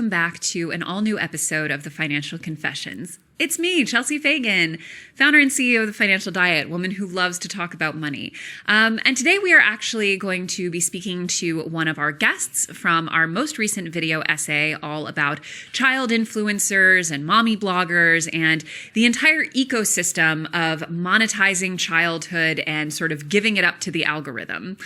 welcome back to an all-new episode of the Financial Confessions. It's me, Chelsea Fagan, founder and CEO of The Financial Diet, woman who loves to talk about money. And today we are actually going to be speaking to one of our guests from our most recent video essay all about child influencers and mommy bloggers and the entire ecosystem of monetizing childhood and sort of giving it up to the algorithm.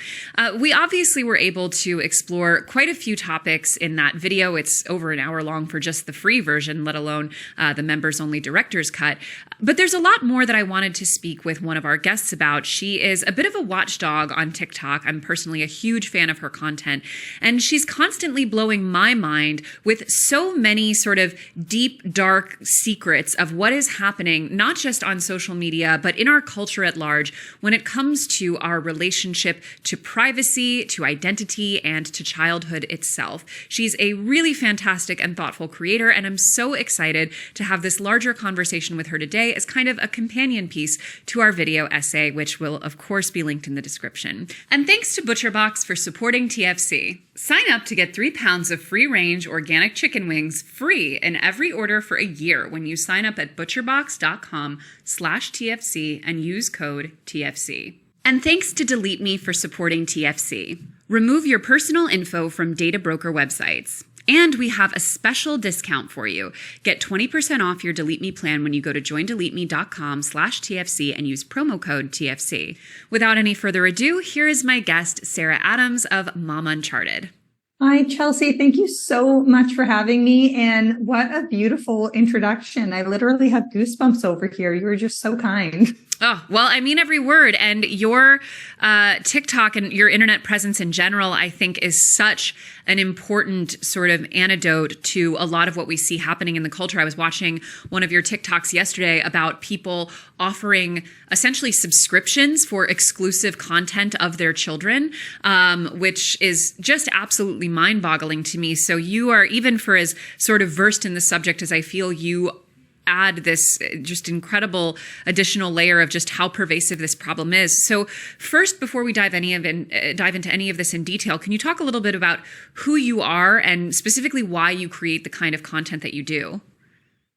We obviously were able to explore quite a few topics in that video. It's over an hour long for just the free version, let alone the members-only director's cut. But there's a lot more that I wanted to speak with one of our guests about. She is a bit of a watchdog on TikTok. I'm personally a huge fan of her content, and she's constantly blowing my mind with so many sort of deep, dark secrets of what is happening, not just on social media, but in our culture at large when it comes to our relationship to privacy, to identity, and to childhood itself. She's a really fantastic and thoughtful creator, and I'm so excited to have this larger conversation with her today as kind of a companion piece to our video essay, which will of course be linked in the description. And thanks to ButcherBox for supporting TFC. Sign up to get 3 pounds of free-range organic chicken wings free in every order for a year when you sign up at butcherbox.com/TFC and use code TFC. And thanks to Delete Me for supporting TFC. Remove your personal info from data broker websites. And we have a special discount for you. Get 20% off your Delete Me plan when you go to joindeleteme.com/TFC and use promo code TFC. Without any further ado, here is my guest, Sarah Adams of Mom Uncharted. Hi, Chelsea. Thank you so much for having me. And what a beautiful introduction. I literally have goosebumps over here. You were just so kind. Oh, well, I mean every word. And your TikTok and your internet presence in general, I think, is such an important sort of antidote to a lot of what we see happening in the culture. I was watching one of your TikToks yesterday about people offering essentially subscriptions for exclusive content of their children, which is just absolutely mind-boggling to me. So you are, even for as sort of versed in the subject as I feel you add this just incredible additional layer of just how pervasive this problem is. So first, before we dive into any of this in detail, can you talk a little bit about who you are and specifically why you create the kind of content that you do?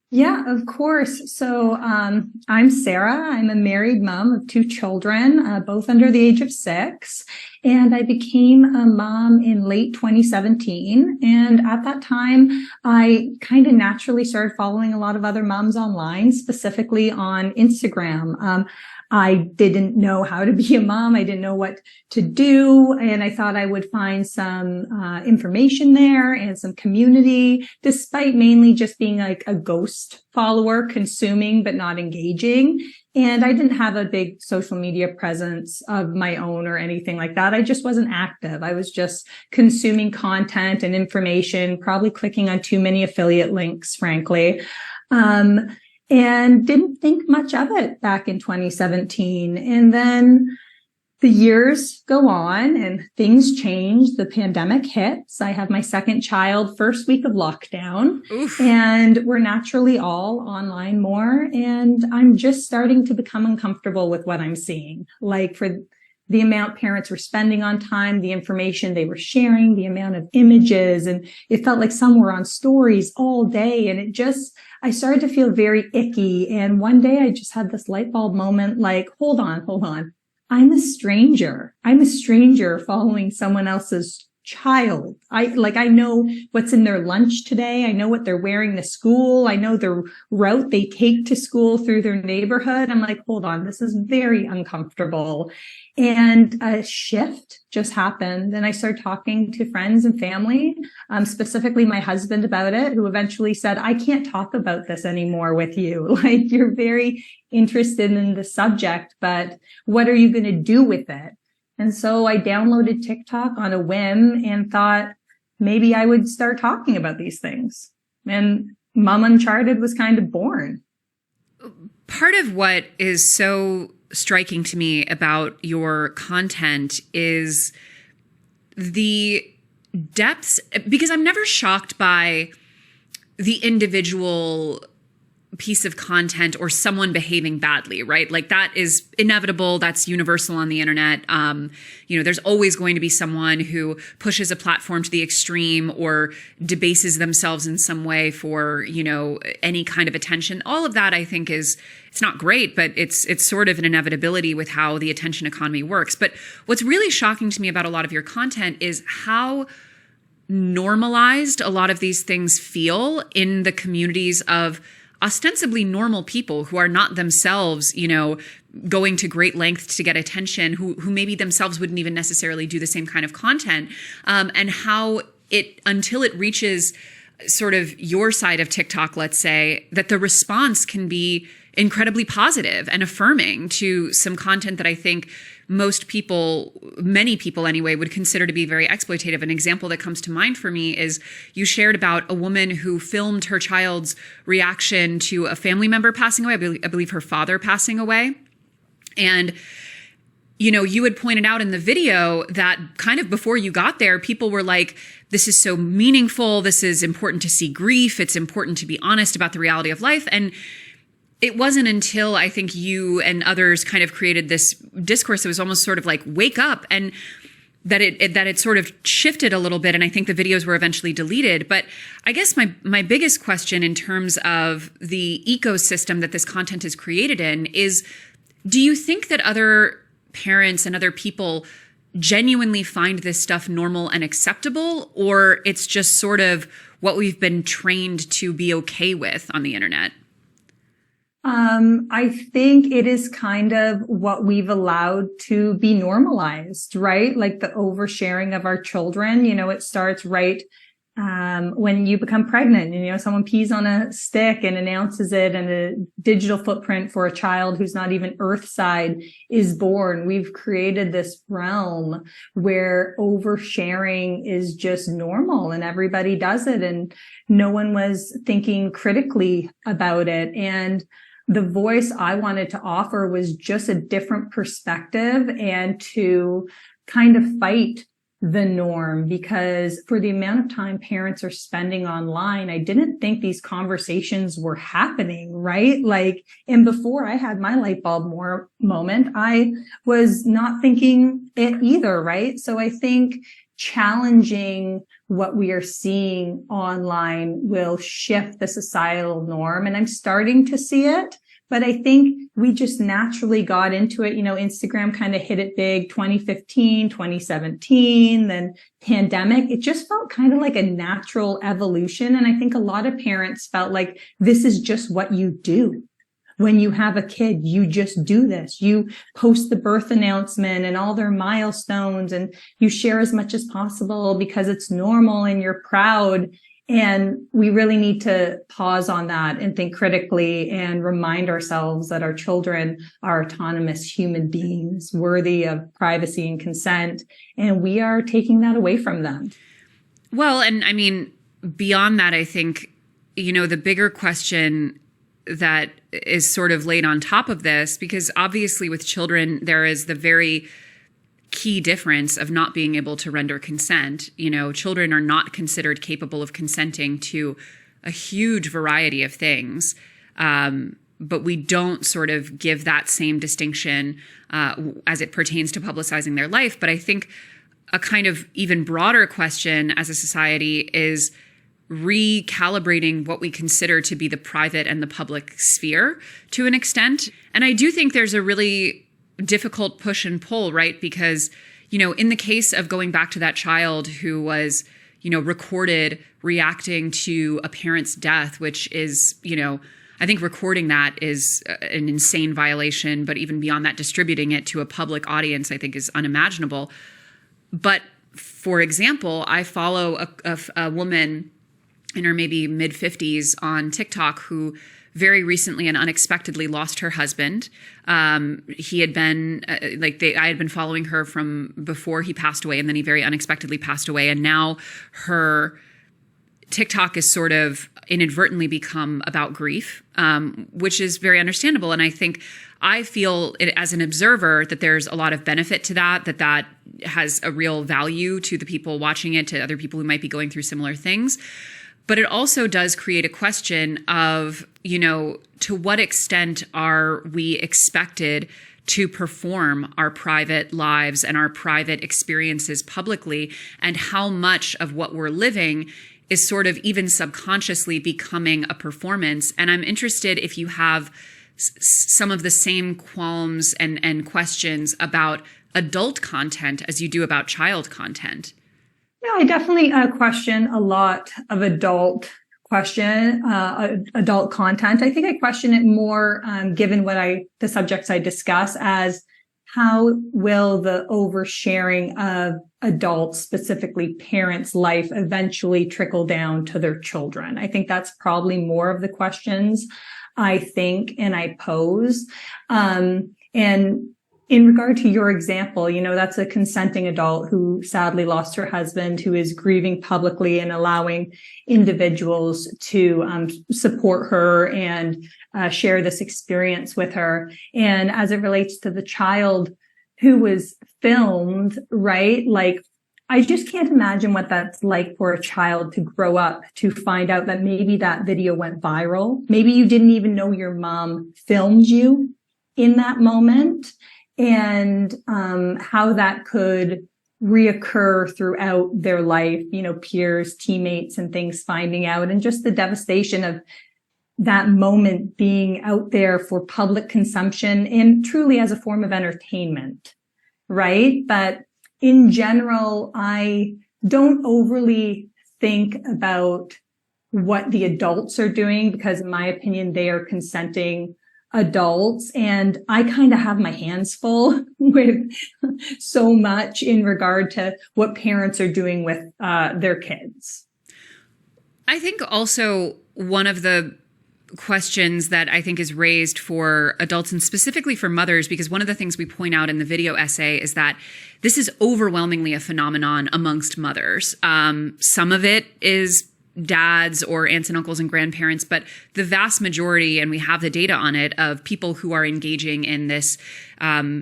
Yeah, of course. So I'm Sarah. I'm a married mom of 2 children, both under the age of 6. And I became a mom in late 2017. And at that time, I kind of naturally started following a lot of other moms online, specifically on Instagram. I didn't know how to be a mom. I didn't know what to do. And I thought I would find some information there and some community, despite mainly just being like a ghost follower, consuming but not engaging. And I didn't have a big social media presence of my own or anything like that. I just wasn't active. I was just consuming content and information, probably clicking on too many affiliate links, frankly. And didn't think much of it back in 2017. And then the years go on and things change. The pandemic hits. I have my second child, first week of lockdown. Oof. And we're naturally all online more. And I'm just starting to become uncomfortable with what I'm seeing. Like for the amount parents were spending on time, the information they were sharing, the amount of images, and it felt like some were on stories all day. And I started to feel very icky. And one day I just had this light bulb moment, like, hold on. I'm a stranger. I'm a stranger following someone else's child. I know what's in their lunch today. I know what they're wearing to school. I know the route they take to school through their neighborhood. I'm like, hold on, this is very uncomfortable. And a shift just happened. And I started talking to friends and family, specifically my husband about it, who eventually said, I can't talk about this anymore with you. Like, you're very interested in the subject, but what are you going to do with it? And so I downloaded TikTok on a whim and thought maybe I would start talking about these things. And Mom Uncharted was kind of born. Part of what is so striking to me about your content is the depths, because I'm never shocked by the individual piece of content or someone behaving badly, right? Like that is inevitable. That's universal on the internet. There's always going to be someone who pushes a platform to the extreme or debases themselves in some way for, any kind of attention. All of that, I think, it's not great, but it's sort of an inevitability with how the attention economy works. But what's really shocking to me about a lot of your content is how normalized a lot of these things feel in the communities of ostensibly normal people who are not themselves, going to great lengths to get attention, who maybe themselves wouldn't even necessarily do the same kind of content, and how until it reaches sort of your side of TikTok, let's say, that the response can be incredibly positive and affirming to some content that I think most people, many people anyway, would consider to be very exploitative. An example that comes to mind for me is you shared about a woman who filmed her child's reaction to a family member passing away. I believe her father passing away. And you had pointed out in the video that kind of before you got there, people were like, this is so meaningful. This is important to see grief. It's important to be honest about the reality of life. And it wasn't until I think you and others kind of created this discourse that was almost sort of like, wake up, and that it sort of shifted a little bit. And I think the videos were eventually deleted. But I guess my biggest question in terms of the ecosystem that this content is created in is, do you think that other parents and other people genuinely find this stuff normal and acceptable, or it's just sort of what we've been trained to be okay with on the internet? I think it is kind of what we've allowed to be normalized, right? Like the oversharing of our children, it starts right when you become pregnant and, someone pees on a stick and announces it, and a digital footprint for a child who's not even earthside is born. We've created this realm where oversharing is just normal and everybody does it, and no one was thinking critically about it. And the voice I wanted to offer was just a different perspective and to kind of fight the norm, because for the amount of time parents are spending online, I didn't think these conversations were happening, right? And before I had my light bulb moment, I was not thinking it either, right? So I think challenging what we are seeing online will shift the societal norm. And I'm starting to see it, but I think we just naturally got into it. Instagram kind of hit it big 2015, 2017, then pandemic. It just felt kind of like a natural evolution. And I think a lot of parents felt like this is just what you do. When you have a kid, you just do this. You post the birth announcement and all their milestones, and you share as much as possible because it's normal and you're proud. And we really need to pause on that and think critically and remind ourselves that our children are autonomous human beings worthy of privacy and consent. And we are taking that away from them. Well, and I mean, beyond that, I think, the bigger question that is sort of laid on top of this, because obviously with children, there is the very key difference of not being able to render consent. Children are not considered capable of consenting to a huge variety of things. But we don't sort of give that same distinction as it pertains to publicizing their life. But I think a kind of even broader question as a society is recalibrating what we consider to be the private and the public sphere to an extent. And I do think there's a really difficult push and pull, right? Because, in the case of going back to that child who was, recorded reacting to a parent's death, which is, I think recording that is an insane violation, but even beyond that, distributing it to a public audience, I think is unimaginable. But for example, I follow a woman in her maybe mid-50s on TikTok who very recently and unexpectedly lost her husband. He had been I had been following her from before he passed away, and then he very unexpectedly passed away. And now her TikTok has sort of inadvertently become about grief, which is very understandable. And I feel as an observer that there's a lot of benefit to that has a real value to the people watching it, to other people who might be going through similar things. But it also does create a question of, to what extent are we expected to perform our private lives and our private experiences publicly, and how much of what we're living is sort of even subconsciously becoming a performance. And I'm interested if you have some of the same qualms and questions about adult content as you do about child content. Yeah, I definitely question a lot of adult content. I think I question it more, given the subjects I discuss, as how will the oversharing of adults, specifically parents' life, eventually trickle down to their children? I think that's probably more of the questions I think and I pose. And in regard to your example, that's a consenting adult who sadly lost her husband, who is grieving publicly and allowing individuals to support her and share this experience with her. And as it relates to the child who was filmed, right? Like, I just can't imagine what that's like for a child to grow up to find out that maybe that video went viral. Maybe you didn't even know your mom filmed you in that moment, and how that could reoccur throughout their life, peers, teammates, and things finding out, and just the devastation of that moment being out there for public consumption and truly as a form of entertainment, right? But in general, I don't overly think about what the adults are doing, because in my opinion, they are consenting adults. And I kind of have my hands full with so much in regard to what parents are doing with their kids. I think also one of the questions that I think is raised for adults and specifically for mothers, because one of the things we point out in the video essay is that this is overwhelmingly a phenomenon amongst mothers. Some of it is dads or aunts and uncles and grandparents, but the vast majority, and we have the data on it, of people who are engaging in this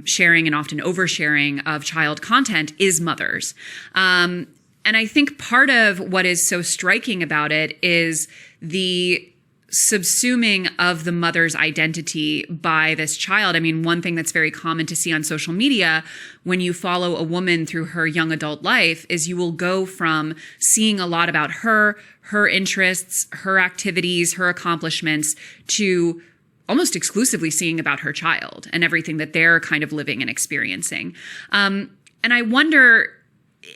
sharing and often oversharing of child content is mothers. And I think part of what is so striking about it is the subsuming of the mother's identity by this child. I mean, one thing that's very common to see on social media when you follow a woman through her young adult life is you will go from seeing a lot about her interests, her activities, her accomplishments, to almost exclusively seeing about her child and everything that they're kind of living and experiencing. And I wonder,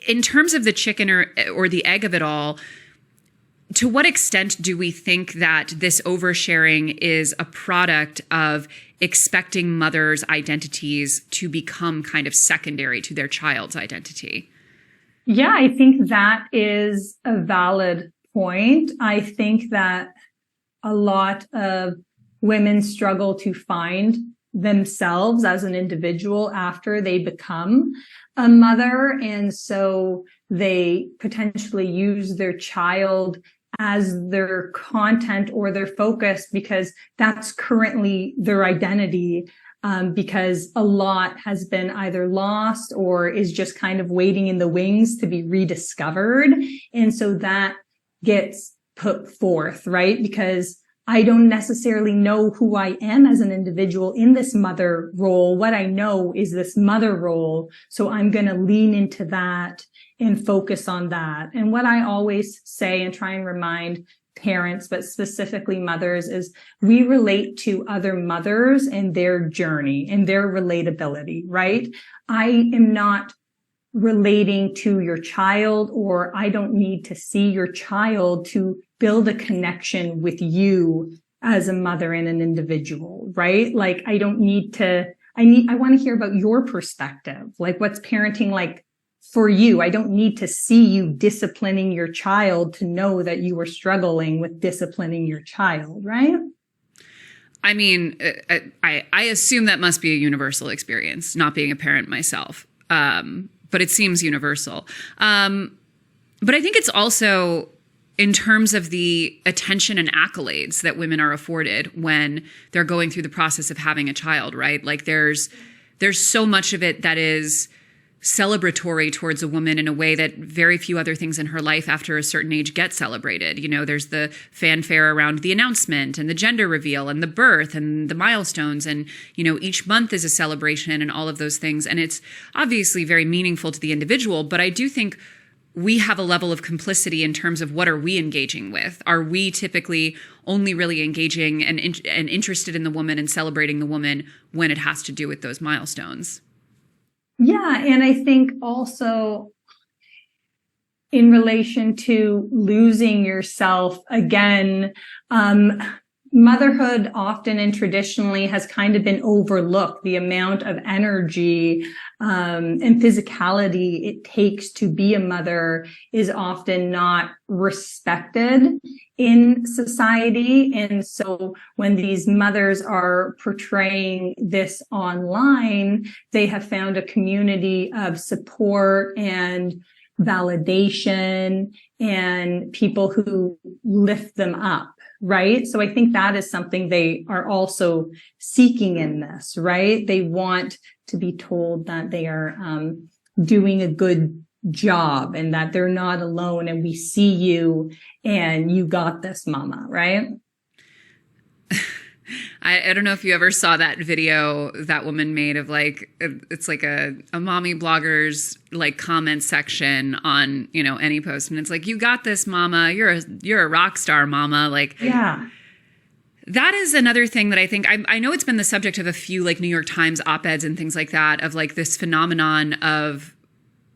in terms of the chicken or the egg of it all, to what extent do we think that this oversharing is a product of expecting mothers' identities to become kind of secondary to their child's identity? Yeah, I think that is a valid point. I think that a lot of women struggle to find themselves as an individual after they become a mother. And so they potentially use their child as their content or their focus because that's currently their identity, because a lot has been either lost or is just kind of waiting in the wings to be rediscovered. And so that gets put forth, right? Because I don't necessarily know who I am as an individual in this mother role. What I know is this mother role. So I'm going to lean into that and focus on that. And what I always say and try and remind parents, but specifically mothers, is we relate to other mothers and their journey and their relatability, right? I am not relating to your child, or I don't need to see your child to build a connection with you as a mother and an individual, right? Like, I don't need to, I want to hear about your perspective. Like, what's parenting like for you? I don't need to see you disciplining your child to know that you are struggling with disciplining your child, right? I mean, I assume that must be a universal experience, not being a parent myself. But it seems universal. But I think it's also in terms of the attention and accolades that women are afforded when they're going through the process of having a child, right? Like there's so much of it that is celebratory towards a woman in a way that very few other things in her life after a certain age get celebrated. You know, there's the fanfare around the announcement and the gender reveal and the birth and the milestones. And, you know, each month is a celebration and all of those things. And it's obviously very meaningful to the individual. But I do think we have a level of complicity in terms of what are we engaging with? Are we typically only really engaging and interested in the woman and celebrating the woman when it has to do with those milestones? Yeah. And I think also in relation to losing yourself again, motherhood often and traditionally has kind of been overlooked. The amount of energy and physicality it takes to be a mother is often not respected in society. And so when these mothers are portraying this online, they have found a community of support and validation and people who lift them up. Right. So I think that is something they are also seeking in this, right? They want to be told that they are doing a good job and that they're not alone and we see you and you got this, mama, right? I don't know if you ever saw that video that woman made of like, it's like a mommy blogger's like comment section on, you know, any post. And it's like, you got this, mama. You're a rock star, mama. Like, yeah. That is another thing that I think, I know it's been the subject of a few like New York Times op-eds and things like that, of like this phenomenon of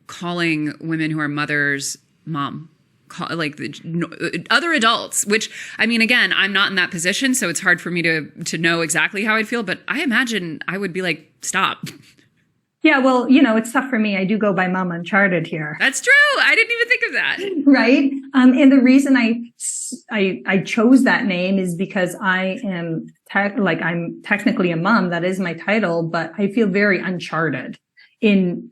calling women who are mothers mom. Like other adults, which, I mean, again, I'm not in that position, so it's hard for me to know exactly how I'd feel, but I imagine I would be like, stop. Yeah, well, you know, it's tough for me. I do go by Mom Uncharted here. That's true. I didn't even think of that. Right. And the reason I chose that name is because I am I'm technically a mom. That is my title, but I feel very uncharted in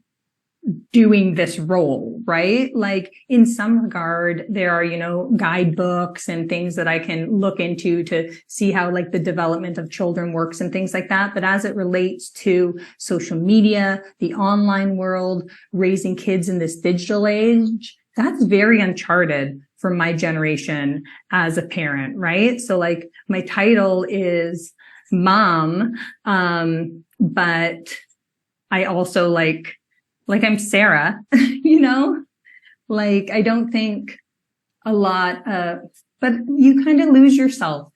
doing this role, right? Like in some regard, there are, you know, guidebooks and things that I can look into to see how like the development of children works and things like that. But as it relates to social media, the online world, raising kids in this digital age, that's very uncharted for my generation as a parent, right? So like my title is mom, but I also like I'm Sarah, you know, like I don't think a lot but you kind of lose yourself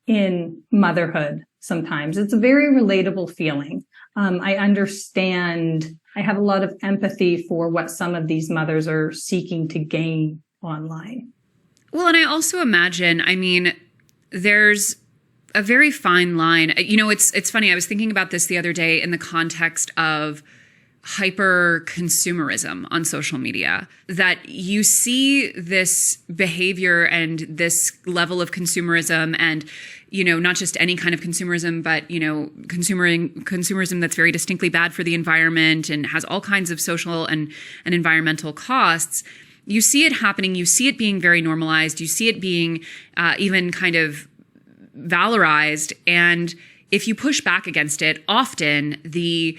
in motherhood sometimes. It's a very relatable feeling. I understand, I have a lot of empathy for what some of these mothers are seeking to gain online. Well, and I also imagine, I mean, there's a very fine line. You know, it's funny. I was thinking about this the other day in the context of hyper consumerism on social media, that you see this behavior and this level of consumerism and, you know, not just any kind of consumerism, but, you know, consumerism that's very distinctly bad for the environment and has all kinds of social and environmental costs. You see it happening. You see it being very normalized. You see it being even kind of valorized. And if you push back against it, often the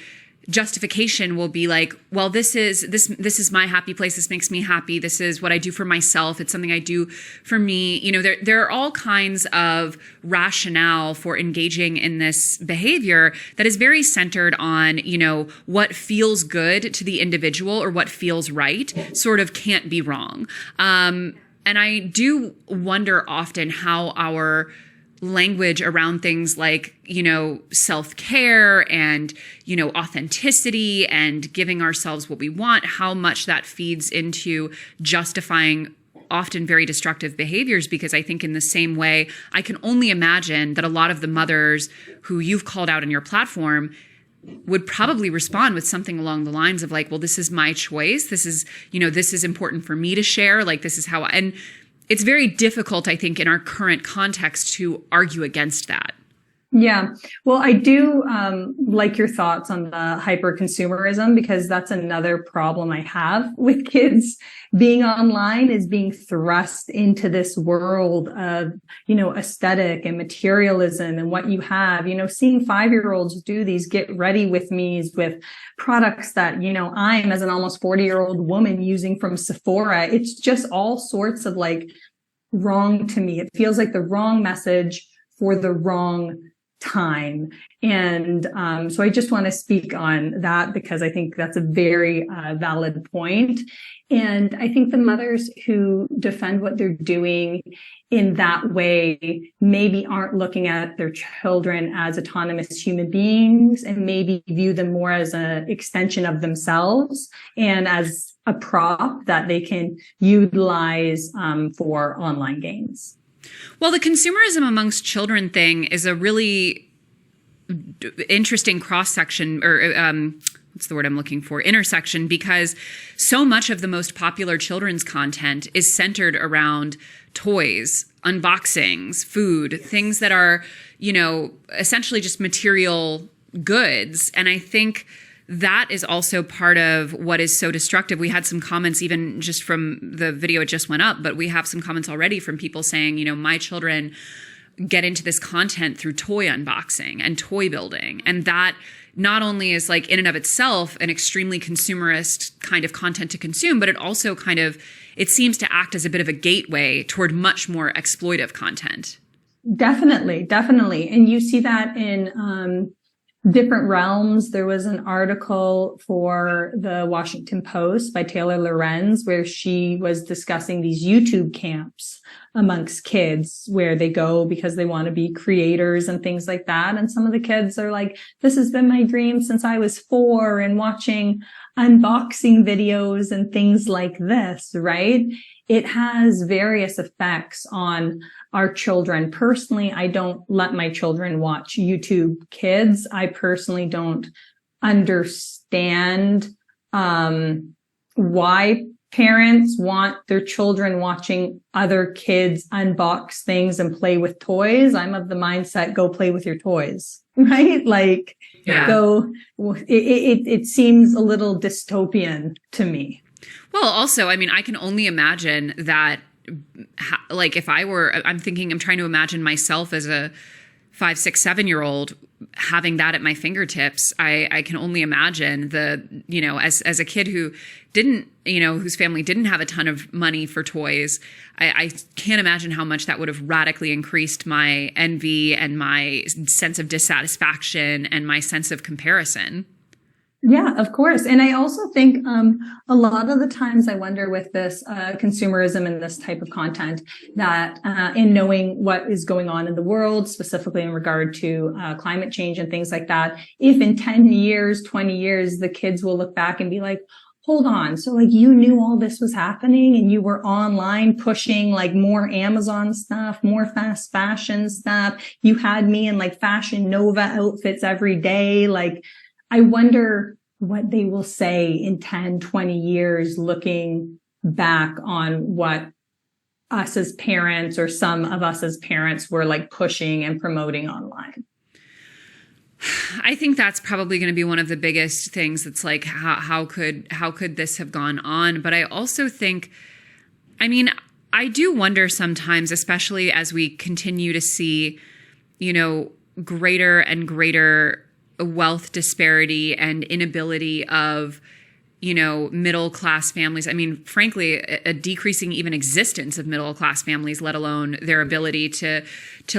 justification will be like, well, this is my happy place. This makes me happy. This is what I do for myself. It's something I do for me. You know, there are all kinds of rationale for engaging in this behavior that is very centered on, you know, what feels good to the individual or what feels right sort of can't be wrong. And I do wonder often how our language around things like, you know, self-care and, you know, authenticity and giving ourselves what we want, how much that feeds into justifying often very destructive behaviors. Because I think in the same way, I can only imagine that a lot of the mothers who you've called out in your platform would probably respond with something along the lines of like, well, this is my choice. This is, you know, this is important for me to share. Like, this is how and it's very difficult, I think, in our current context to argue against that. Yeah. Well, I do like your thoughts on the hyper consumerism, because that's another problem I have with kids being online, is being thrust into this world of, aesthetic and materialism and what you have, seeing 5-year-olds do these get ready with me's with products that, I'm as an almost 40-year-old woman using from Sephora. It's just all sorts of like wrong to me. It feels like the wrong message for the wrong time. And so I just want to speak on that, because I think that's a very valid point. And I think the mothers who defend what they're doing in that way maybe aren't looking at their children as autonomous human beings, and maybe view them more as an extension of themselves and as a prop that they can utilize for online games. Well, the consumerism amongst children thing is a really interesting cross-section, or what's the word I'm looking for? Intersection, because so much of the most popular children's content is centered around toys, unboxings, food, things that are, essentially just material goods. And I think that is also part of what is so destructive. We had some comments even just from the video, it just went up, but we have some comments already from people saying, my children get into this content through toy unboxing and toy building. And that not only is like in and of itself an extremely consumerist kind of content to consume, but it also it seems to act as a bit of a gateway toward much more exploitive content. Definitely. And you see that in different realms. There was an article for the Washington Post by Taylor Lorenz where she was discussing these YouTube camps amongst kids where they go because they want to be creators and things like that. And some of the kids are like, this has been my dream since I was 4, and watching unboxing videos and things like this, right? It has various effects on our children. Personally, I don't let my children watch YouTube Kids. I personally don't understand why parents want their children watching other kids unbox things and play with toys. I'm of the mindset, go play with your toys, right? Like, go. It seems a little dystopian to me. Well, also, I mean, I can only imagine that, like, if I'm trying to imagine myself as a 5, 6, 7-year-old having that at my fingertips. I can only imagine as a kid who didn't, whose family didn't have a ton of money for toys. I can't imagine how much that would have radically increased my envy and my sense of dissatisfaction and my sense of comparison. Yeah, of course. And I also think a lot of the times I wonder with this consumerism and this type of content that in knowing what is going on in the world, specifically in regard to climate change and things like that, if in 10 years, 20 years, the kids will look back and be like, hold on. So like you knew all this was happening and you were online pushing like more Amazon stuff, more fast fashion stuff. You had me in like Fashion Nova outfits every day. Like, I wonder what they will say in 10, 20 years, looking back on what us as parents or some of us as parents were like pushing and promoting online. I think that's probably going to be one of the biggest things. That's like, how could this have gone on? But I also think, I mean, I do wonder sometimes, especially as we continue to see, greater and greater wealth disparity and inability of, middle class families. I mean, frankly, a decreasing even existence of middle class families, let alone their ability to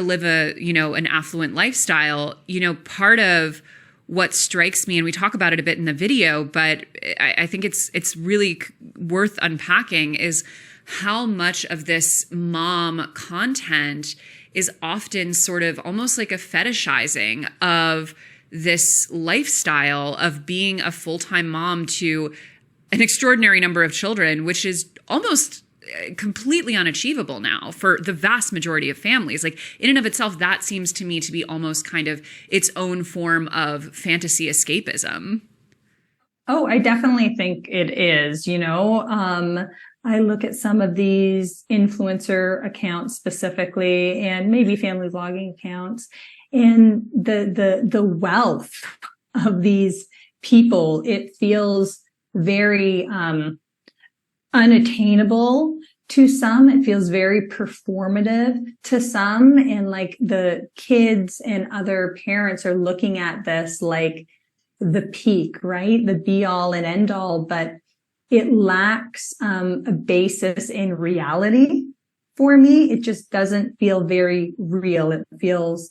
live an affluent lifestyle. Part of what strikes me, and we talk about it a bit in the video, but I think it's really worth unpacking, is how much of this mom content is often sort of almost like a fetishizing of this lifestyle of being a full-time mom to an extraordinary number of children, which is almost completely unachievable now for the vast majority of families. Like, in and of itself, that seems to me to be almost kind of its own form of fantasy escapism. Oh, I definitely think it is, I look at some of these influencer accounts specifically and maybe family vlogging accounts and the wealth of these people, it feels very unattainable to some. It feels very performative to some. And like the kids and other parents are looking at this like the peak, right? The be all and end all, but it lacks a basis in reality for me. It just doesn't feel very real. It feels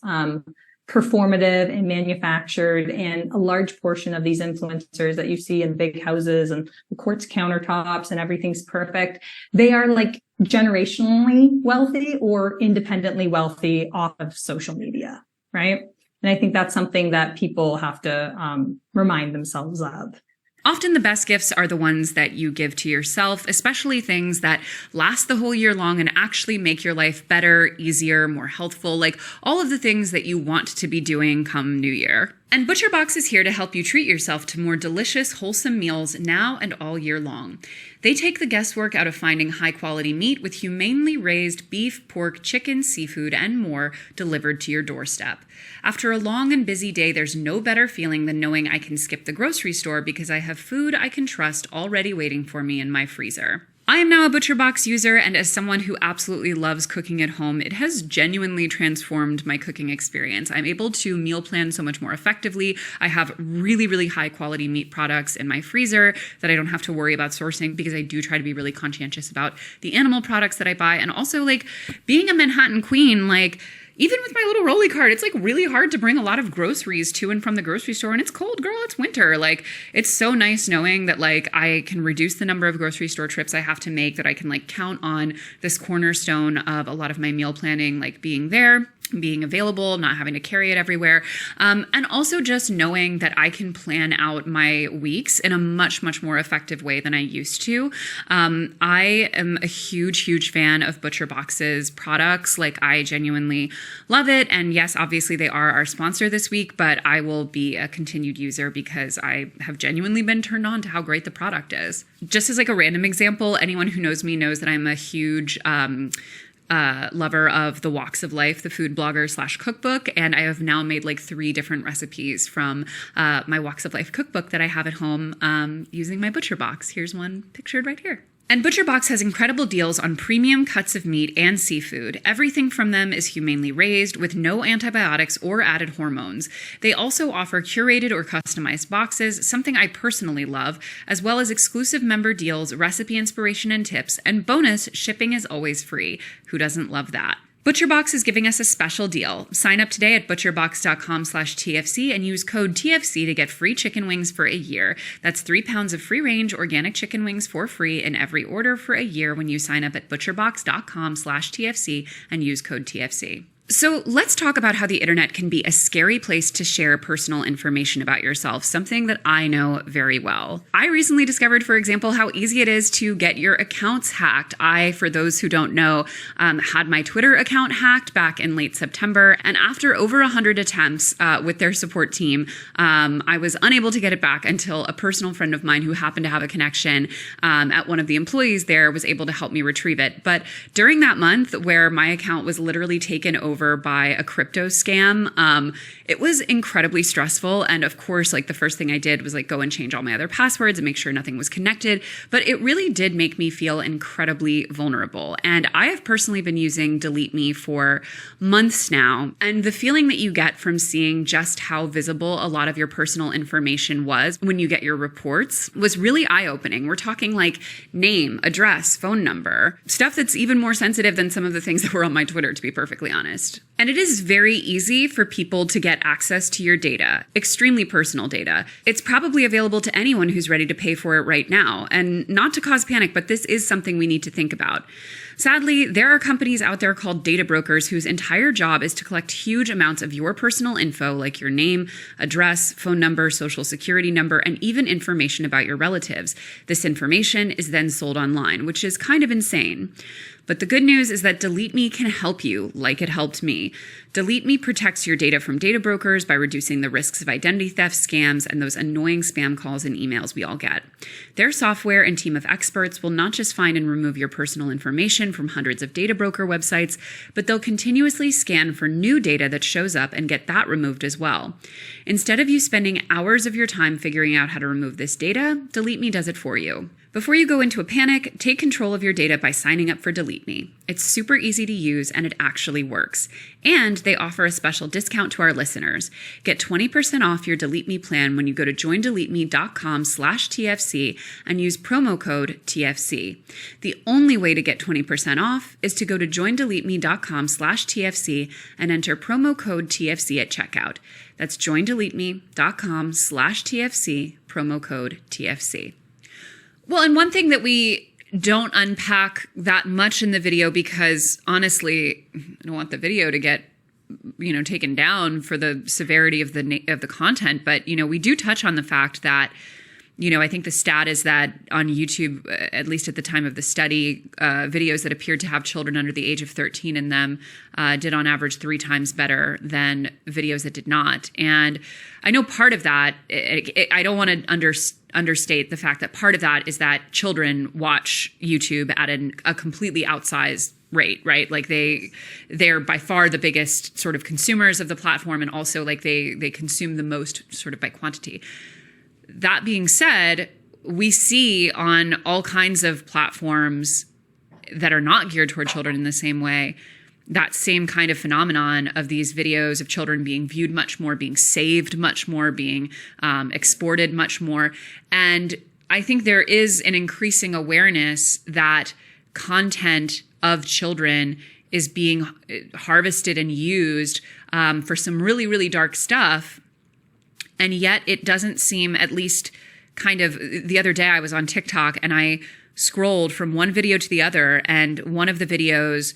performative and manufactured. And a large portion of these influencers that you see in big houses and the quartz countertops and everything's perfect, they are like generationally wealthy or independently wealthy off of social media, right? And I think that's something that people have to remind themselves of. Often the best gifts are the ones that you give to yourself, especially things that last the whole year long and actually make your life better, easier, more healthful, like all of the things that you want to be doing come New Year. And ButcherBox is here to help you treat yourself to more delicious, wholesome meals now and all year long. They take the guesswork out of finding high-quality meat with humanely raised beef, pork, chicken, seafood, and more delivered to your doorstep. After a long and busy day, there's no better feeling than knowing I can skip the grocery store because I have food I can trust already waiting for me in my freezer. I am now a ButcherBox user, and as someone who absolutely loves cooking at home, it has genuinely transformed my cooking experience. I'm able to meal plan so much more effectively. I have really, really high quality meat products in my freezer that I don't have to worry about sourcing because I do try to be really conscientious about the animal products that I buy. And also, like, being a Manhattan queen, like, even with my little rolly cart, it's like really hard to bring a lot of groceries to and from the grocery store. And it's cold, girl, it's winter. Like, it's so nice knowing that like I can reduce the number of grocery store trips I have to make, that I can like count on this cornerstone of a lot of my meal planning, like being there, being available, not having to carry it everywhere. And also just knowing that I can plan out my weeks in a much, much more effective way than I used to. I am a huge, huge fan of ButcherBox's products. Like, I genuinely love it. And yes, obviously they are our sponsor this week, but I will be a continued user because I have genuinely been turned on to how great the product is. Just as like a random example, anyone who knows me knows that I'm a huge lover of the Walks of Life, the food blogger / cookbook. And I have now made like 3 different recipes from my Walks of Life cookbook that I have at home using my ButcherBox. Here's one pictured right here. And ButcherBox has incredible deals on premium cuts of meat and seafood. Everything from them is humanely raised with no antibiotics or added hormones. They also offer curated or customized boxes, something I personally love, as well as exclusive member deals, recipe inspiration and tips, and bonus, shipping is always free. Who doesn't love that? ButcherBox is giving us a special deal. Sign up today at butcherbox.com/TFC and use code TFC to get free chicken wings for a year. That's 3 pounds of free-range organic chicken wings for free in every order for a year when you sign up at butcherbox.com/TFC and use code TFC. So let's talk about how the internet can be a scary place to share personal information about yourself, something that I know very well. I recently discovered, for example, how easy it is to get your accounts hacked. I, for those who don't know, had my Twitter account hacked back in late September. And after over 100 attempts with their support team, I was unable to get it back until a personal friend of mine who happened to have a connection at one of the employees there was able to help me retrieve it. But during that month where my account was literally taken over by a crypto scam, it was incredibly stressful. And of course, like the first thing I did was like go and change all my other passwords and make sure nothing was connected. But it really did make me feel incredibly vulnerable. And I have personally been using Delete Me for months now. And the feeling that you get from seeing just how visible a lot of your personal information was when you get your reports was really eye-opening. We're talking like name, address, phone number, stuff that's even more sensitive than some of the things that were on my Twitter, to be perfectly honest. And it is very easy for people to get access to your data, extremely personal data. It's probably available to anyone who's ready to pay for it right now. And not to cause panic, but this is something we need to think about. Sadly, there are companies out there called data brokers whose entire job is to collect huge amounts of your personal info, like your name, address, phone number, social security number, and even information about your relatives. This information is then sold online, which is kind of insane. But the good news is that Delete Me can help you like it helped me. Delete Me protects your data from data brokers by reducing the risks of identity theft, scams, and those annoying spam calls and emails we all get. Their software and team of experts will not just find and remove your personal information from hundreds of data broker websites, but they'll continuously scan for new data that shows up and get that removed as well. Instead of you spending hours of your time figuring out how to remove this data, Delete Me does it for you. Before you go into a panic, take control of your data by signing up for Delete Me. It's super easy to use and it actually works. And they offer a special discount to our listeners. Get 20% off your Delete Me plan when you go to joindeleteme.com/TFC and use promo code TFC. The only way to get 20% off is to go to joindeleteme.com/TFC and enter promo code TFC at checkout. That's joindeleteme.com/TFC, promo code TFC. Well, and one thing that we don't unpack that much in the video, because honestly, I don't want the video to get, taken down for the severity of the content. But, we do touch on the fact that, I think the stat is that on YouTube, at least at the time of the study, videos that appeared to have children under the age of 13 in them did on average 3 times better than videos that did not. And I know part of that, I don't want to understate the fact that part of that is that children watch YouTube at a completely outsized rate, right? Like they're by far the biggest sort of consumers of the platform, and also like they consume the most sort of by quantity. That being said, we see on all kinds of platforms that are not geared toward children in the same way, that same kind of phenomenon of these videos of children being viewed much more, being saved much more, being exported much more. And I think there is an increasing awareness that content of children is being harvested and used for some really, really dark stuff. And yet it doesn't seem, at least kind of the other day I was on TikTok and I scrolled from one video to the other, and one of the videos,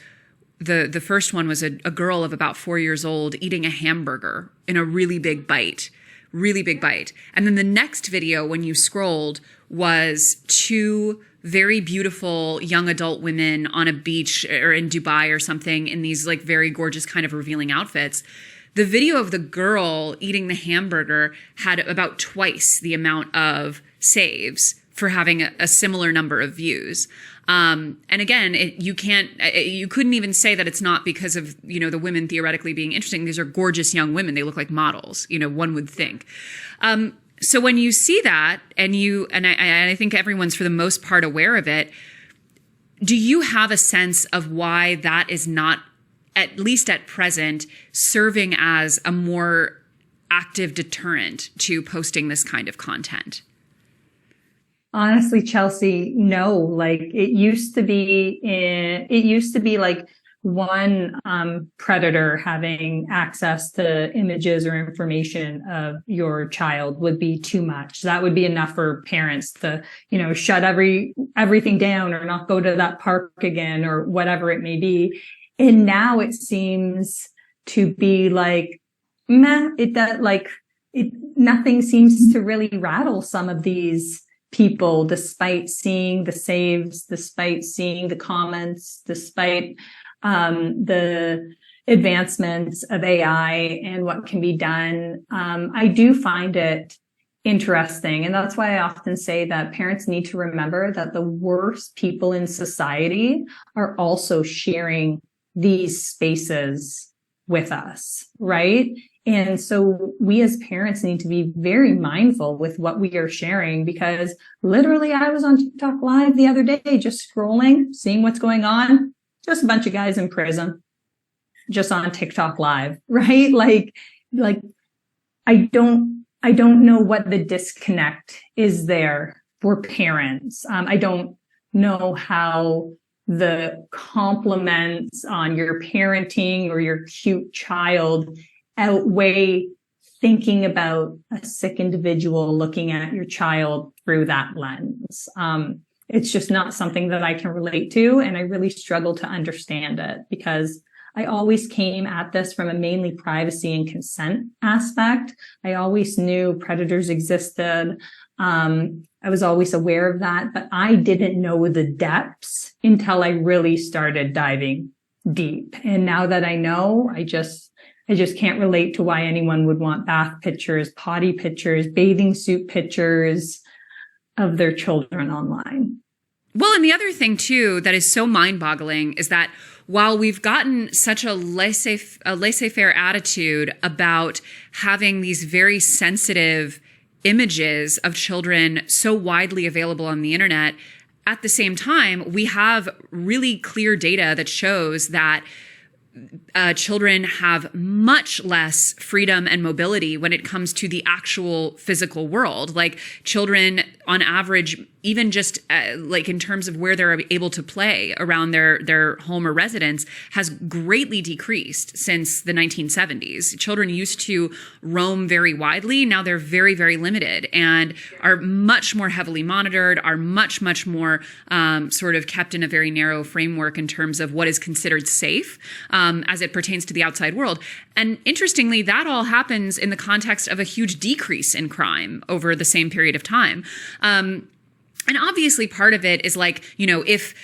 the first one was a girl of about 4 years old eating a hamburger in a really big bite. And then the next video, when you scrolled, was 2 very beautiful young adult women on a beach or in Dubai or something in these like very gorgeous kind of revealing outfits. The video of the girl eating the hamburger had about twice the amount of saves for having a similar number of views. And again, you couldn't even say that it's not because of, the women theoretically being interesting. These are gorgeous young women. They look like models, one would think. So when you see that and I think everyone's for the most part aware of it, do you have a sense of why that is not, at least at present, serving as a more active deterrent to posting this kind of content? Honestly, Chelsea, no. Like it used to be like one predator having access to images or information of your child would be too much. That would be enough for parents to, shut everything down or not go to that park again or whatever it may be. And now it seems to be like, nothing seems to really rattle some of these people, despite seeing the saves, despite seeing the comments, despite the advancements of AI and what can be done. I do find it interesting. And that's why I often say that parents need to remember that the worst people in society are also sharing these spaces with us, right? And so we as parents need to be very mindful with what we are sharing, because literally I was on TikTok Live the other day, just scrolling, seeing what's going on. Just a bunch of guys in prison, just on TikTok Live, right? Like I don't know what the disconnect is there for parents. I don't know how the compliments on your parenting or your cute child outweigh thinking about a sick individual looking at your child through that lens. It's just not something that I can relate to, and I really struggle to understand it, because I always came at this from a mainly privacy and consent aspect. I always knew predators existed. I was always aware of that, but I didn't know the depths until I really started diving deep. And now that I know, I just can't relate to why anyone would want bath pictures, potty pictures, bathing suit pictures of their children online. Well, and the other thing too that is so mind-boggling is that while we've gotten such a laissez-faire attitude about having these very sensitive images of children so widely available on the internet, at the same time, we have really clear data that shows that children have much less freedom and mobility when it comes to the actual physical world. Like children on average, even just like in terms of where they're able to play around their home or residence, has greatly decreased since the 1970s. Children used to roam very widely. Now they're very, very limited and are much more heavily monitored, are much, much more sort of kept in a very narrow framework in terms of what is considered safe as it pertains to the outside world. And interestingly, that all happens in the context of a huge decrease in crime over the same period of time. And obviously part of it is like, if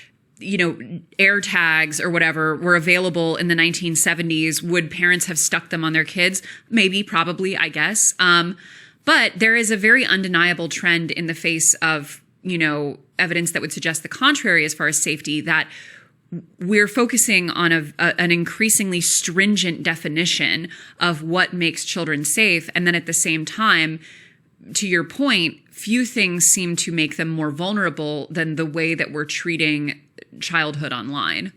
air tags or whatever were available in the 1970s, would parents have stuck them on their kids? Maybe, probably, I guess. But there is a very undeniable trend in the face of, evidence that would suggest the contrary as far as safety, that we're focusing on an increasingly stringent definition of what makes children safe. And then at the same time, to your point, few things seem to make them more vulnerable than the way that we're treating childhood online.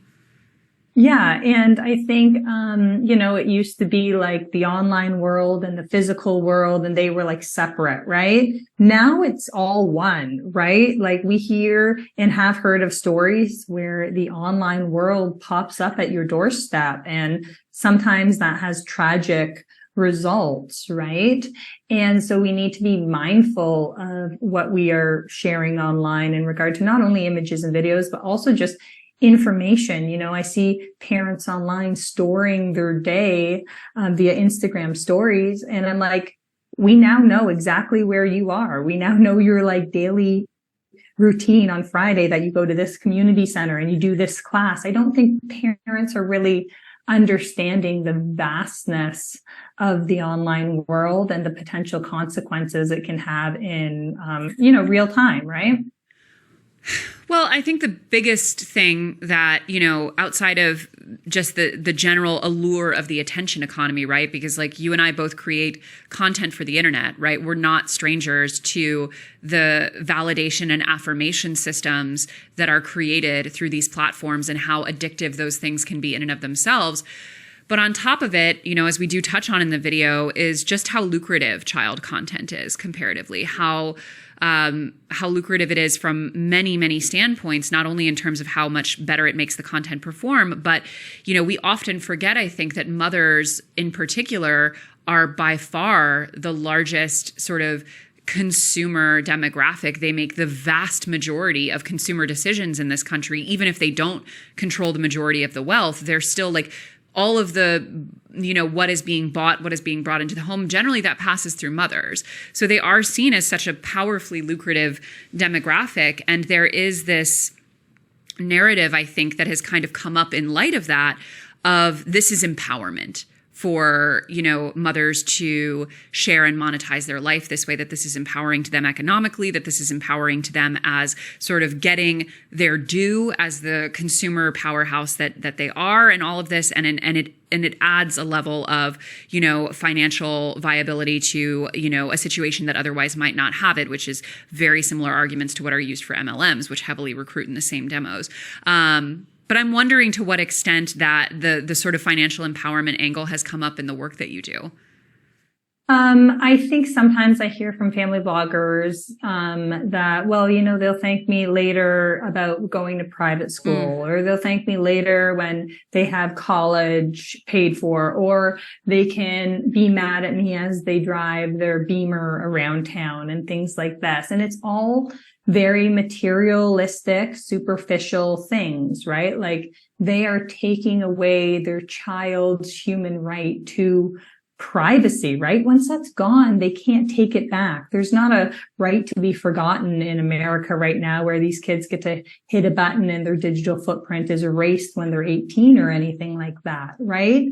Yeah. And I think, it used to be like the online world and the physical world, and they were like separate, right? Now it's all one, right? Like we hear and have heard of stories where the online world pops up at your doorstep, and sometimes that has tragic results, right? And so we need to be mindful of what we are sharing online in regard to not only images and videos, but also just information. I see parents online storing their day via Instagram stories. And I'm like, we now know exactly where you are. We now know your like daily routine on Friday, that you go to this community center and you do this class. I don't think parents are really understanding the vastness of the online world and the potential consequences it can have in, real time, right? Well, I think the biggest thing that, outside of just the general allure of the attention economy, right? Because like you and I both create content for the internet, right? We're not strangers to the validation and affirmation systems that are created through these platforms and how addictive those things can be in and of themselves. But on top of it, as we do touch on in the video, is just how lucrative child content is comparatively, how lucrative it is from many, many standpoints, not only in terms of how much better it makes the content perform, but, we often forget, I think, that mothers in particular are by far the largest sort of consumer demographic. They make the vast majority of consumer decisions in this country. Even if they don't control the majority of the wealth, they're still like all of the, what is being bought, what is being brought into the home, generally that passes through mothers. So they are seen as such a powerfully lucrative demographic. And there is this narrative, I think, that has kind of come up in light of that, of this is empowerment for, mothers to share and monetize their life this way, that this is empowering to them economically, that this is empowering to them as sort of getting their due as the consumer powerhouse that they are, and all of this. And it adds a level of, financial viability to, a situation that otherwise might not have it, which is very similar arguments to what are used for MLMs, which heavily recruit in the same demos. But I'm wondering to what extent that the sort of financial empowerment angle has come up in the work that you do. I think sometimes I hear from family bloggers that, they'll thank me later about going to private school, or they'll thank me later when they have college paid for, or they can be mad at me as they drive their Beamer around town and things like this. And it's all very materialistic, superficial things, right? Like they are taking away their child's human right to privacy, right? Once that's gone, they can't take it back. There's not a right to be forgotten in America right now where these kids get to hit a button and their digital footprint is erased when they're 18 or anything like that, right?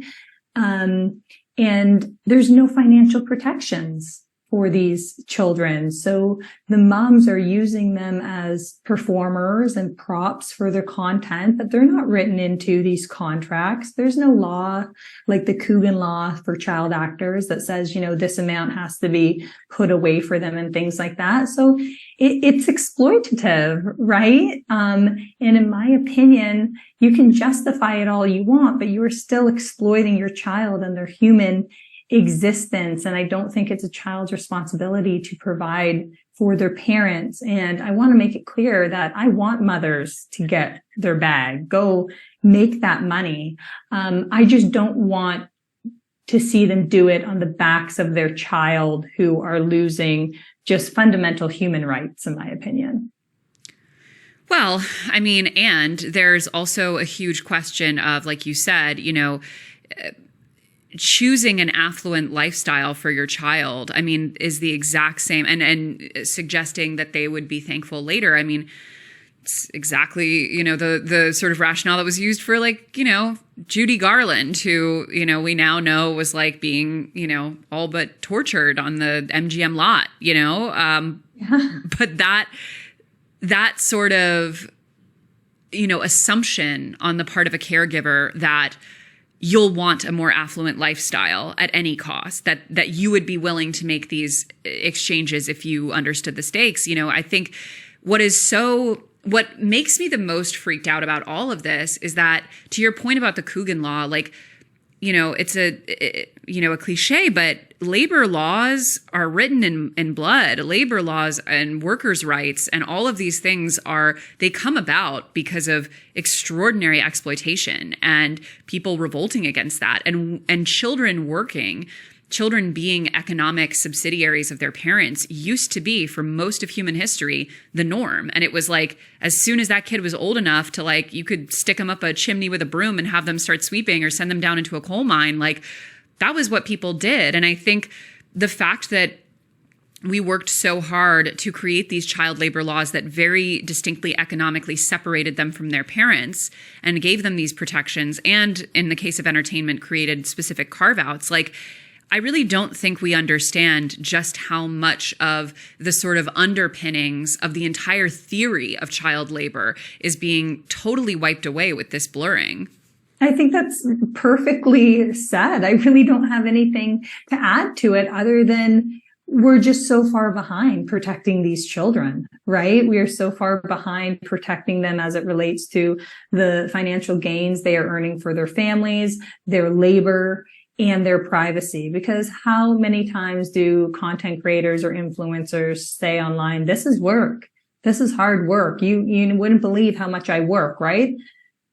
And there's no financial protections for these children. So the moms are using them as performers and props for their content, but they're not written into these contracts. There's no law like the Coogan law for child actors that says, this amount has to be put away for them and things like that. So it's exploitative, right? And in my opinion, you can justify it all you want, but you are still exploiting your child and their human existence. And I don't think it's a child's responsibility to provide for their parents. And I want to make it clear that I want mothers to get their bag, go make that money. I just don't want to see them do it on the backs of their child who are losing just fundamental human rights, in my opinion. Well, I mean, and there's also a huge question of, like you said, choosing an affluent lifestyle for your child, I mean, is the exact same, and suggesting that they would be thankful later. I mean, it's exactly, the sort of rationale that was used for Judy Garland, who, we now know was being, all but tortured on the MGM lot, but that sort of, assumption on the part of a caregiver that you'll want a more affluent lifestyle at any cost, that you would be willing to make these exchanges if you understood the stakes. I think what makes me the most freaked out about all of this is that, to your point about the Coogan law, it's a cliche, but labor laws are written in blood. Labor laws and workers' rights and all of these things they come about because of extraordinary exploitation and people revolting against that, and children being economic subsidiaries of their parents used to be, for most of human history, the norm. And it was as soon as that kid was old enough to you could stick them up a chimney with a broom and have them start sweeping or send them down into a coal mine. That was what people did. And I think the fact that we worked so hard to create these child labor laws that very distinctly economically separated them from their parents and gave them these protections, and in the case of entertainment, created specific carve-outs, I really don't think we understand just how much of the sort of underpinnings of the entire theory of child labor is being totally wiped away with this blurring. I think that's perfectly said. I really don't have anything to add to it other than we're just so far behind protecting these children, right? We are so far behind protecting them as it relates to the financial gains they are earning for their families, their labor, and their privacy. Because how many times do content creators or influencers say online, this is work, this is hard work, you wouldn't believe how much I work, right?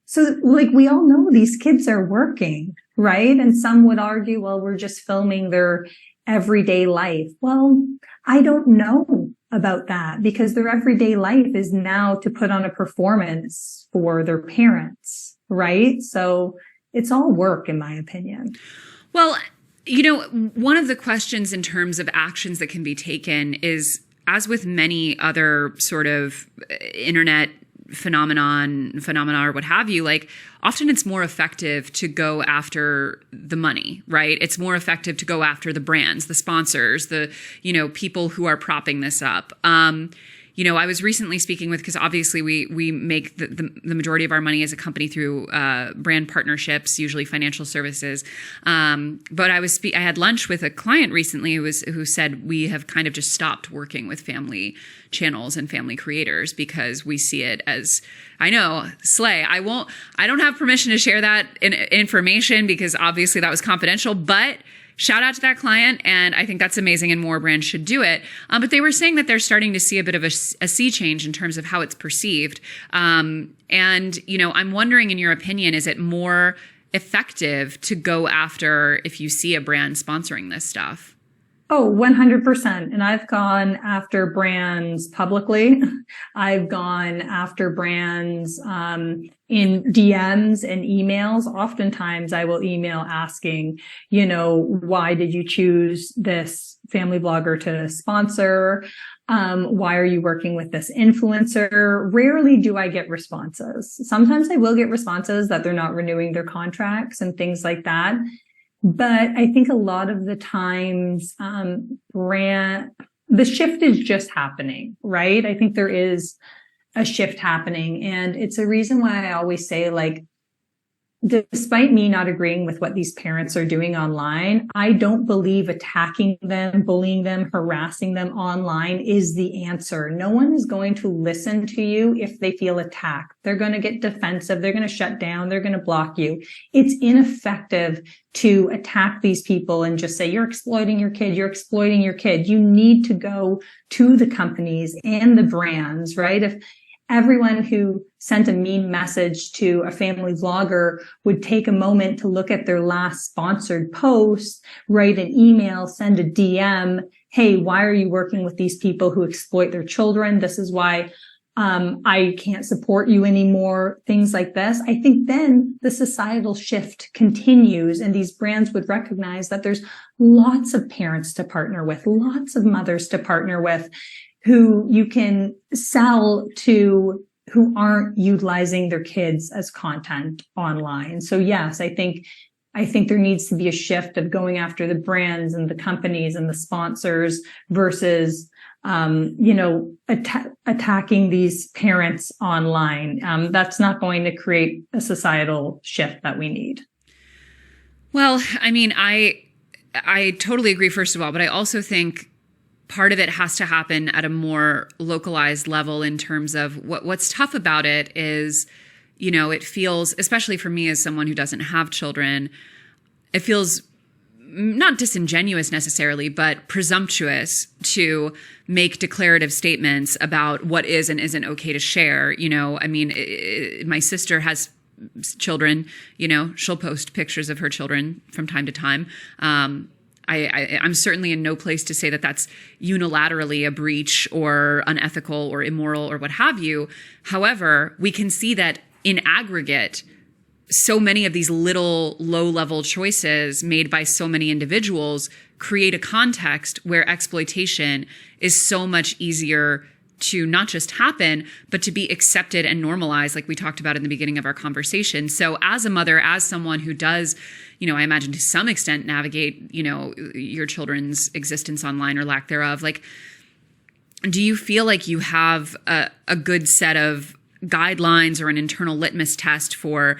So we all know these kids are working, right? And some would argue, well, we're just filming their everyday life. Well, I don't know about that, because their everyday life is now to put on a performance for their parents, right? So it's all work, in my opinion. Well, one of the questions in terms of actions that can be taken is, as with many other sort of internet phenomena or what have you, often it's more effective to go after the money, right? It's more effective to go after the brands, the sponsors, the, people who are propping this up. I was recently speaking with, because obviously we make the majority of our money as a company through brand partnerships, usually financial services. But I had lunch with a client recently who said we have kind of just stopped working with family channels and family creators because we see it as, I know, slay. I don't have permission to share that information because obviously that was confidential, but shout out to that client, and I think that's amazing, and more brands should do it. But they were saying that they're starting to see a bit of a sea change in terms of how it's perceived. And, I'm wondering, in your opinion, is it more effective to go after if you see a brand sponsoring this stuff? Oh, 100%. And I've gone after brands publicly. I've gone after brands in DMs and emails. Oftentimes I will email asking, why did you choose this family blogger to sponsor? Why are you working with this influencer? Rarely do I get responses. Sometimes I will get responses that they're not renewing their contracts and things like that. But I think a lot of the times, the shift is just happening, right? I think there is a shift happening. And it's a reason why I always say, like, despite me not agreeing with what these parents are doing online, I don't believe attacking them, bullying them, harassing them online is the answer. No one is going to listen to you if they feel attacked. They're going to get defensive. They're going to shut down. They're going to block you. It's ineffective to attack these people and just say, you're exploiting your kid. You're exploiting your kid. You need to go to the companies and the brands, right? If everyone who sent a mean message to a family vlogger would take a moment to look at their last sponsored post, write an email, send a DM. Hey, why are you working with these people who exploit their children? This is why I can't support you anymore. Things like this. I think then the societal shift continues and these brands would recognize that there's lots of parents to partner with, lots of mothers to partner with, who you can sell to, who aren't utilizing their kids as content online. So yes, I think there needs to be a shift of going after the brands and the companies and the sponsors versus, attacking these parents online. That's not going to create a societal shift that we need. Well, I mean, I totally agree, first of all, but I also think part of it has to happen at a more localized level in terms of what's tough about it is, it feels, especially for me as someone who doesn't have children, it feels not disingenuous necessarily, but presumptuous to make declarative statements about what is and isn't okay to share. My sister has children, she'll post pictures of her children from time to time. I'm certainly in no place to say that that's unilaterally a breach or unethical or immoral or what have you. However, we can see that in aggregate, so many of these little low-level choices made by so many individuals create a context where exploitation is so much easier to not just happen, but to be accepted and normalized, like we talked about in the beginning of our conversation. So as a mother, as someone who does, I imagine to some extent navigate, your children's existence online or lack thereof, like, do you feel like you have a good set of guidelines or an internal litmus test for,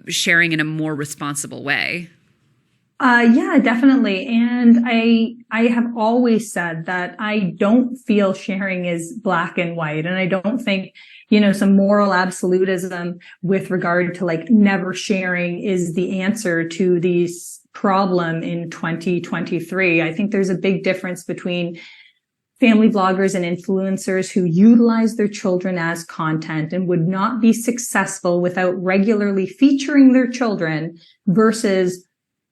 sharing in a more responsible way? Yeah, definitely. And I have always said that I don't feel sharing is black and white. And I don't think, some moral absolutism with regard to like never sharing is the answer to this problem in 2023. I think there's a big difference between family bloggers and influencers who utilize their children as content and would not be successful without regularly featuring their children versus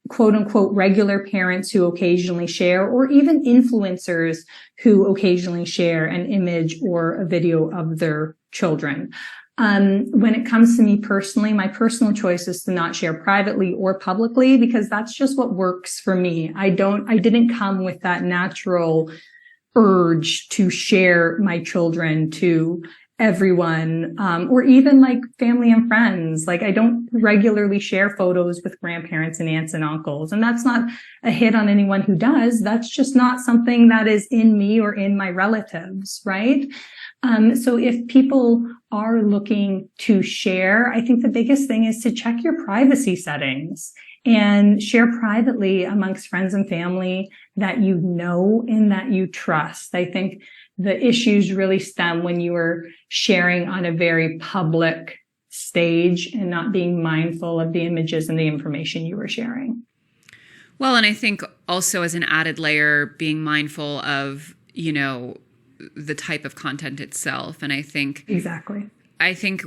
quote unquote regular parents who occasionally share, or even influencers who occasionally share an image or a video of their children. When it comes to me personally, my personal choice is to not share privately or publicly because that's just what works for me. I didn't come with that natural urge to share my children to everyone, or even like family and friends. Like I don't regularly share photos with grandparents and aunts and uncles. And that's not a hit on anyone who does. That's just not something that is in me or in my relatives, right? So if people are looking to share, I think the biggest thing is to check your privacy settings and share privately amongst friends and family that you know and that you trust. I think the issues really stem when you are sharing on a very public stage and not being mindful of the images and the information you are sharing. Well, and I think also as an added layer, being mindful of, the type of content itself. And I think exactly. I think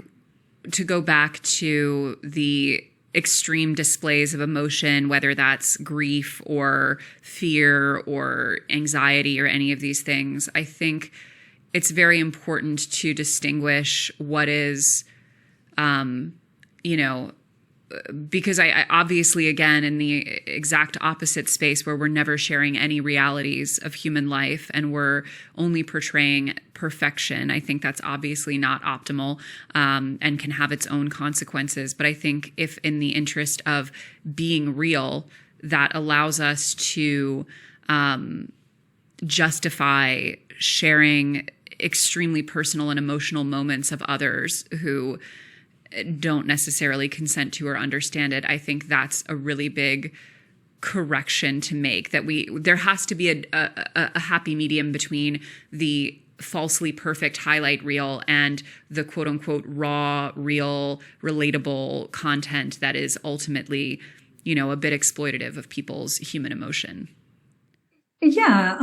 to go back to the extreme displays of emotion, whether that's grief or fear or anxiety or any of these things, I think it's very important to distinguish what is, because I obviously, again, in the exact opposite space where we're never sharing any realities of human life and we're only portraying perfection, I think that's obviously not optimal, and can have its own consequences. But I think if in the interest of being real, that allows us to justify sharing extremely personal and emotional moments of others who don't necessarily consent to or understand it, I think that's a really big correction to make. That there has to be a happy medium between the falsely perfect highlight reel and the quote unquote raw, real, relatable content that is ultimately, a bit exploitative of people's human emotion. Yeah.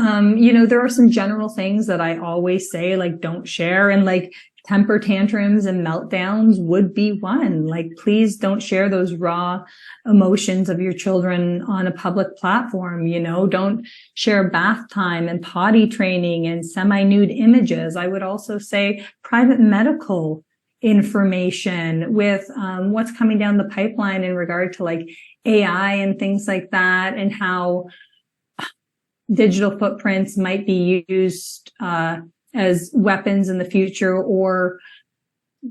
There are some general things that I always say, like, don't share, and like temper tantrums and meltdowns would be one. Like, please don't share those raw emotions of your children on a public platform. Don't share bath time and potty training and semi-nude images. I would also say private medical information with what's coming down the pipeline in regard to like AI and things like that, and how digital footprints might be used as weapons in the future, or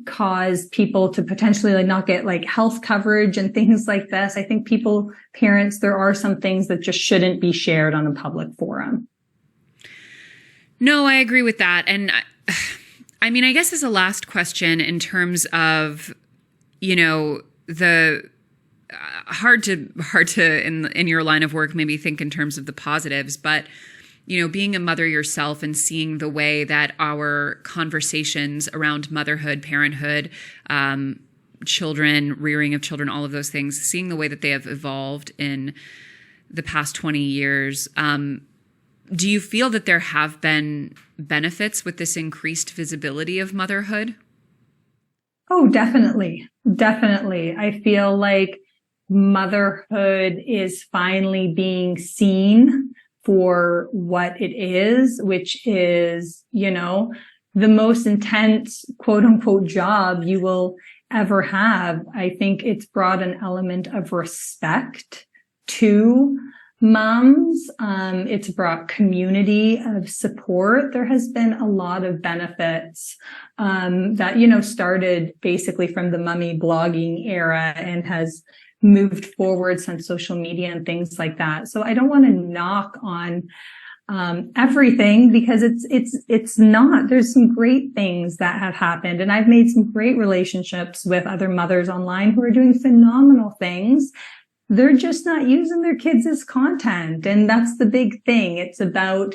cause people to potentially like not get like health coverage and things like this. I think parents, there are some things that just shouldn't be shared on a public forum. No, I agree with that. And I mean, I guess as a last question in terms of, the hard to in your line of work, maybe think in terms of the positives, but being a mother yourself and seeing the way that our conversations around motherhood, parenthood, children, rearing of children, all of those things, seeing the way that they have evolved in the past 20 years, do you feel that there have been benefits with this increased visibility of motherhood? Oh, definitely. Definitely. I feel like motherhood is finally being seen for what it is, which is, the most intense, quote unquote, job you will ever have. I think it's brought an element of respect to moms. It's brought community of support. There has been a lot of benefits that, started basically from the mummy blogging era and has moved forward since social media and things like that. So I don't want to knock on everything, because it's not. There's some great things that have happened, and I've made some great relationships with other mothers online who are doing phenomenal things. They're just not using their kids as content, and that's the big thing. It's about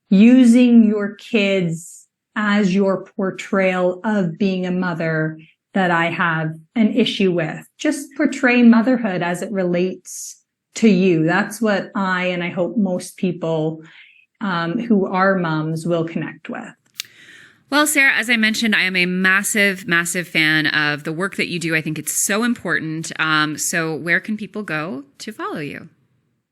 using your kids as your portrayal of being a mother that I have an issue with. Just portray motherhood as it relates to you. That's what and I hope most people who are moms will connect with. Well, Sarah, as I mentioned, I am a massive, massive fan of the work that you do. I think it's so important. So where can people go to follow you?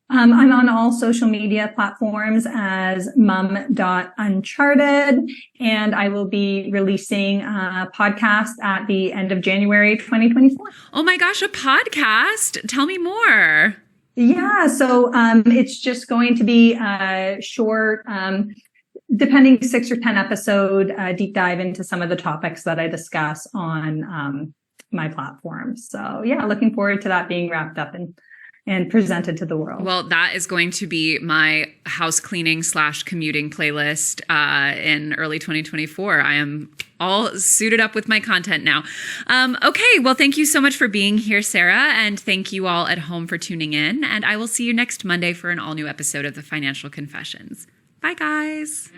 I'm on all social media platforms as mum.uncharted, and I will be releasing a podcast at the end of January 2024. Oh my gosh, a podcast? Tell me more. Yeah, so it's just going to be a short, depending 6 or 10 episode deep dive into some of the topics that I discuss on my platform. So yeah, looking forward to that being wrapped up and presented to the world. Well, that is going to be my house cleaning / commuting playlist in early 2024. I am all suited up with my content now. Okay, well, thank you so much for being here, Sarah, and thank you all at home for tuning in. And I will see you next Monday for an all-new episode of The Financial Confessions. Bye, guys.